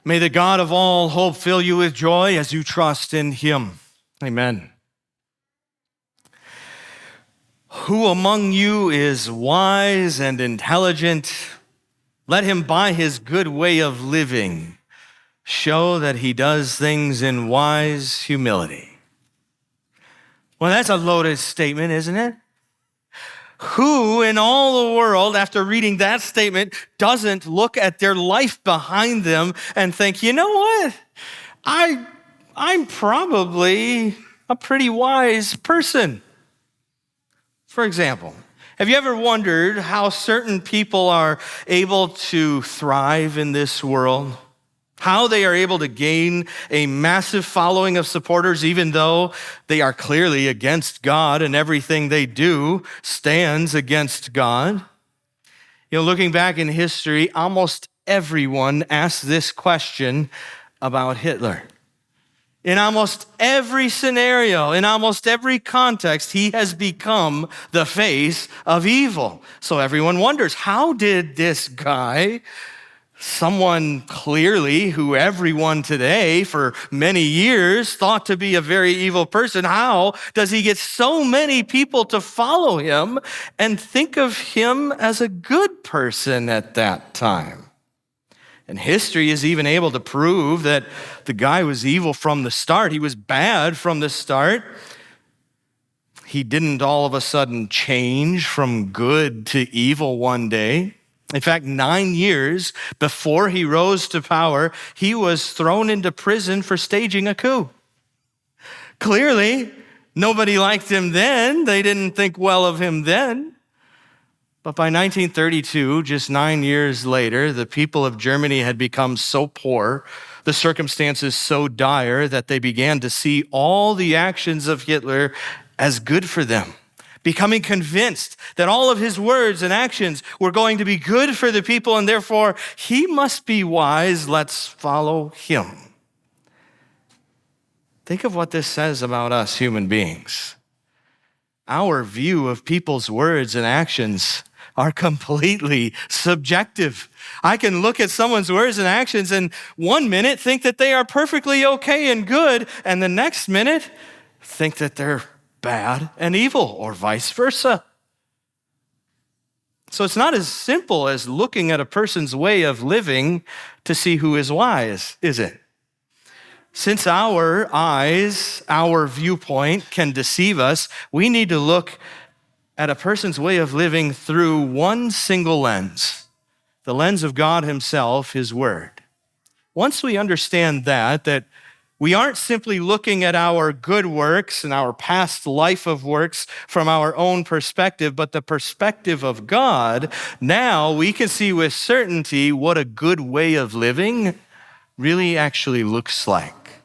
May the God of all hope fill you with joy as you trust in him. Amen. Who among you is wise and intelligent? Let him, by his good way of living, show that he does things in wise humility. Well, that's a loaded statement, isn't it? Who in all the world, after reading that statement, doesn't look at their life behind them and think, you know what? I'm probably a pretty wise person. For example, have you ever wondered how certain people are able to thrive in this world? How they are able to gain a massive following of supporters even though they are clearly against God and everything they do stands against God? You know, looking back in history, almost everyone asked this question about Hitler. In almost every scenario, in almost every context, he has become the face of evil. So everyone wonders, how did this guy, someone clearly who everyone today for many years thought to be a very evil person, how does he get so many people to follow him and think of him as a good person at that time? And history is even able to prove that the guy was evil from the start. He was bad from the start. He didn't all of a sudden change from good to evil one day. In fact, 9 years before he rose to power, he was thrown into prison for staging a coup. Clearly, nobody liked him then. They didn't think well of him then. But by 1932, just 9 years later, the people of Germany had become so poor, the circumstances so dire, that they began to see all the actions of Hitler as good for them, becoming convinced that all of his words and actions were going to be good for the people, and therefore he must be wise. Let's follow him. Think of what this says about us human beings. Our view of people's words and actions are completely subjective. I can look at someone's words and actions and 1 minute think that they are perfectly okay and good, and the next minute think that they're bad and evil, or vice versa. So it's not as simple as looking at a person's way of living to see who is wise, is it? Since our eyes, our viewpoint can deceive us, we need to look at a person's way of living through one single lens, the lens of God himself, his word. Once we understand that we aren't simply looking at our good works and our past life of works from our own perspective, but the perspective of God, now we can see with certainty what a good way of living really actually looks like.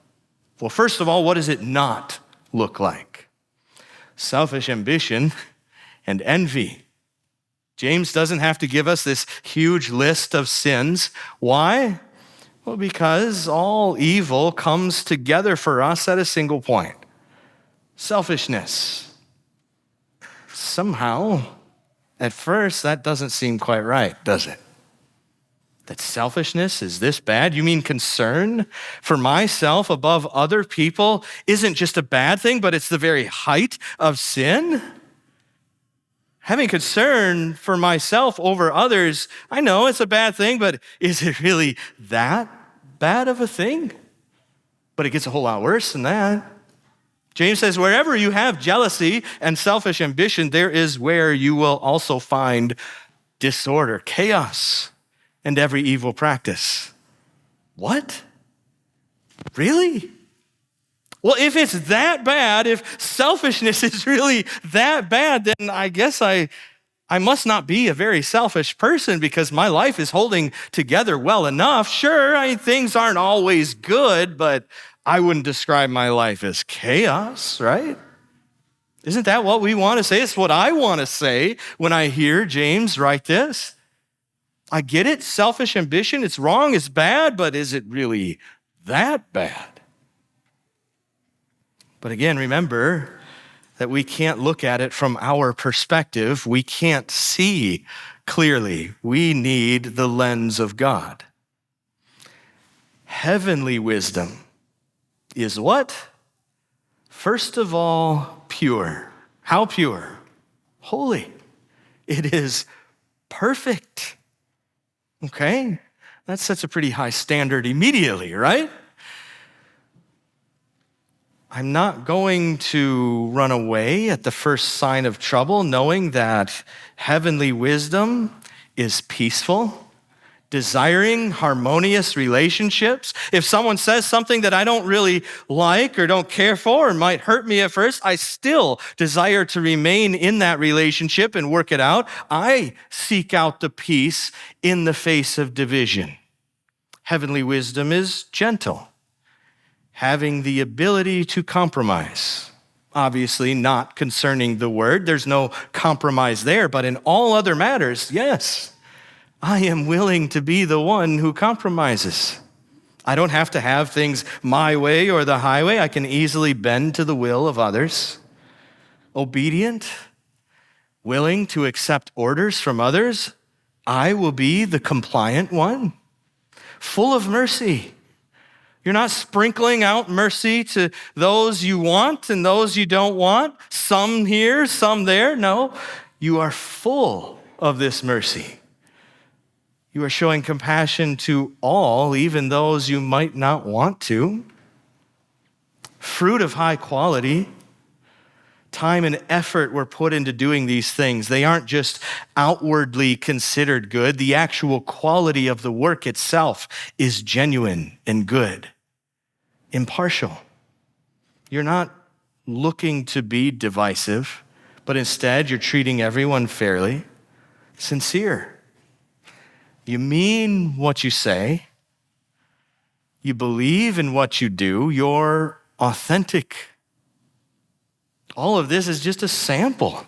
Well, first of all, what does it not look like? Selfish ambition and envy. James doesn't have to give us this huge list of sins. Why? Well, because all evil comes together for us at a single point. Selfishness. Somehow, at first, that doesn't seem quite right, does it? That selfishness is this bad? You mean concern for myself above other people isn't just a bad thing, but it's the very height of sin? Having concern for myself over others, I know it's a bad thing, but is it really that bad of a thing? But it gets a whole lot worse than that. James says, wherever you have jealousy and selfish ambition, there is where you will also find disorder, chaos, and every evil practice. What? Really? Well, if it's that bad, if selfishness is really that bad, then I guess I must not be a very selfish person because my life is holding together well enough. Sure, things aren't always good, but I wouldn't describe my life as chaos, right? Isn't that what we want to say? It's what I want to say when I hear James write this. I get it, selfish ambition, it's wrong, it's bad, but is it really that bad? But again, remember that we can't look at it from our perspective. We can't see clearly. We need the lens of God. heavenly wisdom is what? First of all, pure. How pure? Holy. It is perfect. Okay? That sets a pretty high standard immediately, right? I'm not going to run away at the first sign of trouble, knowing that heavenly wisdom is peaceful, desiring harmonious relationships. If someone says something that I don't really like or don't care for or might hurt me at first, I still desire to remain in that relationship and work it out. I seek out the peace in the face of division. Heavenly wisdom is gentle, having the ability to compromise. Obviously not concerning the word. There's no compromise there, but in all other matters, yes, I am willing to be the one who compromises. I don't have to have things my way or the highway. I can easily bend to the will of others. Obedient, willing to accept orders from others. I will be the compliant one. Full of mercy. You're not sprinkling out mercy to those you want and those you don't want. Some here, some there. No, you are full of this mercy. You are showing compassion to all, even those you might not want to. Fruit of high quality. Time and effort were put into doing these things. They aren't just outwardly considered good. The actual quality of the work itself is genuine and good. Impartial. You're not looking to be divisive, but instead you're treating everyone fairly. Sincere. You mean what you say. You believe in what you do. You're authentic. All of this is just a sample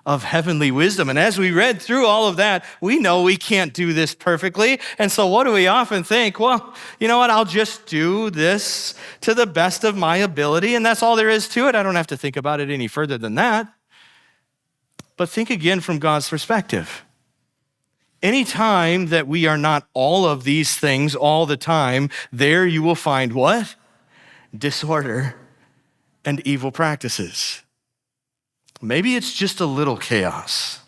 of heavenly wisdom. And as we read through all of that, we know we can't do this perfectly. And so what do we often think? Well, you know what? I'll just do this to the best of my ability, and that's all there is to it. I don't have to think about it any further than that. But think again from God's perspective. Anytime that we are not all of these things all the time, there you will find what? Disorder and evil practices. Maybe it's just a little chaos.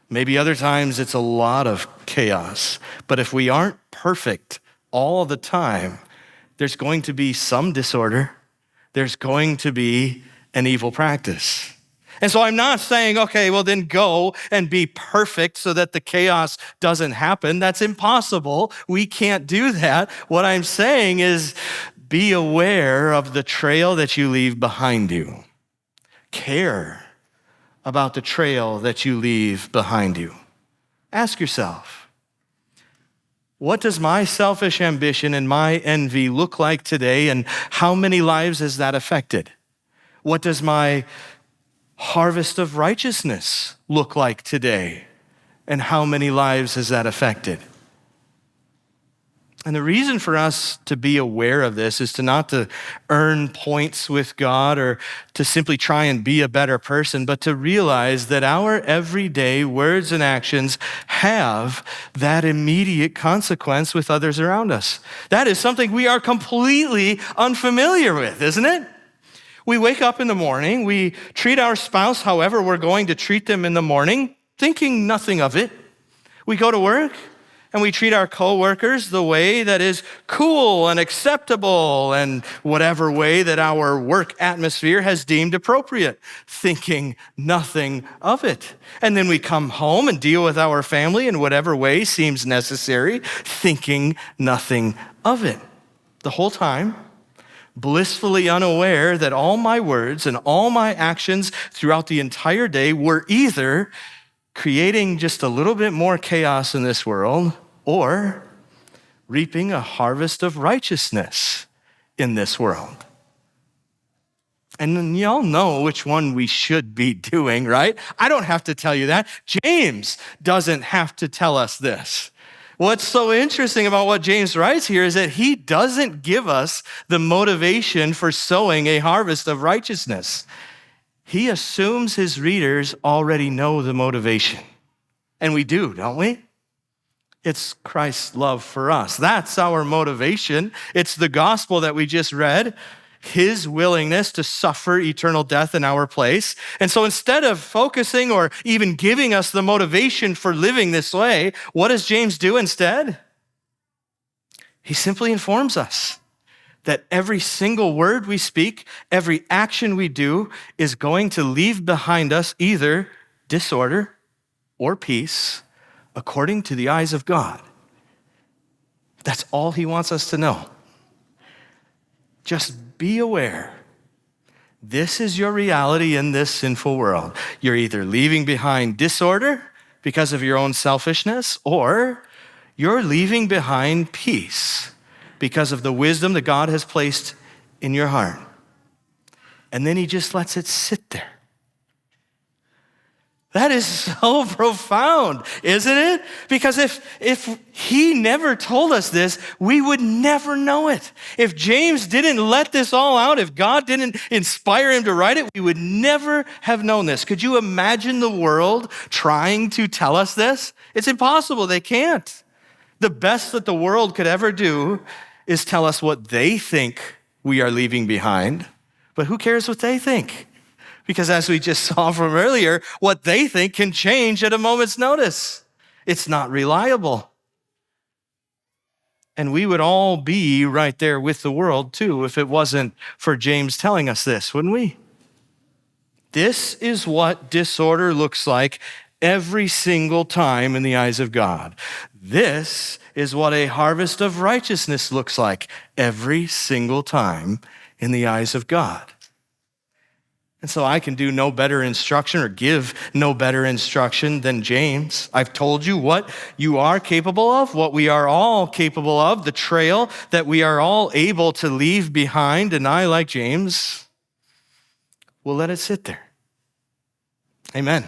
Maybe other times it's a lot of chaos. But if we aren't perfect all the time, there's going to be some disorder. There's going to be an evil practice. And so I'm not saying, okay, well then go and be perfect so that the chaos doesn't happen. That's impossible. We can't do that. What I'm saying is be aware of the trail that you leave behind you. Care about the trail that you leave behind you. Ask yourself, what does my selfish ambition and my envy look like today, and how many lives has that affected? What does my harvest of righteousness look like today, and how many lives has that affected? And the reason for us to be aware of this is not to earn points with God or to simply try and be a better person, but to realize that our everyday words and actions have that immediate consequence with others around us. That is something we are completely unfamiliar with, isn't it? We wake up in the morning, we treat our spouse however we're going to treat them in the morning, thinking nothing of it. We go to work, and we treat our coworkers the way that is cool and acceptable and whatever way that our work atmosphere has deemed appropriate, thinking nothing of it. And then we come home and deal with our family in whatever way seems necessary, thinking nothing of it. The whole time, blissfully unaware that all my words and all my actions throughout the entire day were either creating just a little bit more chaos in this world or reaping a harvest of righteousness in this world. And y'all know which one we should be doing, right? I don't have to tell you that. James doesn't have to tell us this. What's so interesting about what James writes here is that he doesn't give us the motivation for sowing a harvest of righteousness. He assumes his readers already know the motivation. And we do, don't we? It's Christ's love for us. That's our motivation. It's the gospel that we just read, his willingness to suffer eternal death in our place. And so instead of focusing or even giving us the motivation for living this way, what does James do instead? He simply informs us that every single word we speak, every action we do is going to leave behind us either disorder or peace, according to the eyes of God. That's all he wants us to know. Just be aware. This is your reality in this sinful world. You're either leaving behind disorder because of your own selfishness, or you're leaving behind peace because of the wisdom that God has placed in your heart. And then he just lets it sit there. That is so profound, isn't it? Because if he never told us this, we would never know it. If James didn't let this all out, if God didn't inspire him to write it, we would never have known this. Could you imagine the world trying to tell us this? It's impossible. They can't. The best that the world could ever do is tell us what they think we are leaving behind. But who cares what they think? Because as we just saw from earlier, what they think can change at a moment's notice. It's not reliable. And we would all be right there with the world too if it wasn't for James telling us this, wouldn't we? This is what disorder looks like every single time in the eyes of God. This is what a harvest of righteousness looks like every single time in the eyes of God. And so I can do no better instruction or give no better instruction than James. I've told you what you are capable of, what we are all capable of, the trail that we are all able to leave behind. And I, like James, will let it sit there. Amen.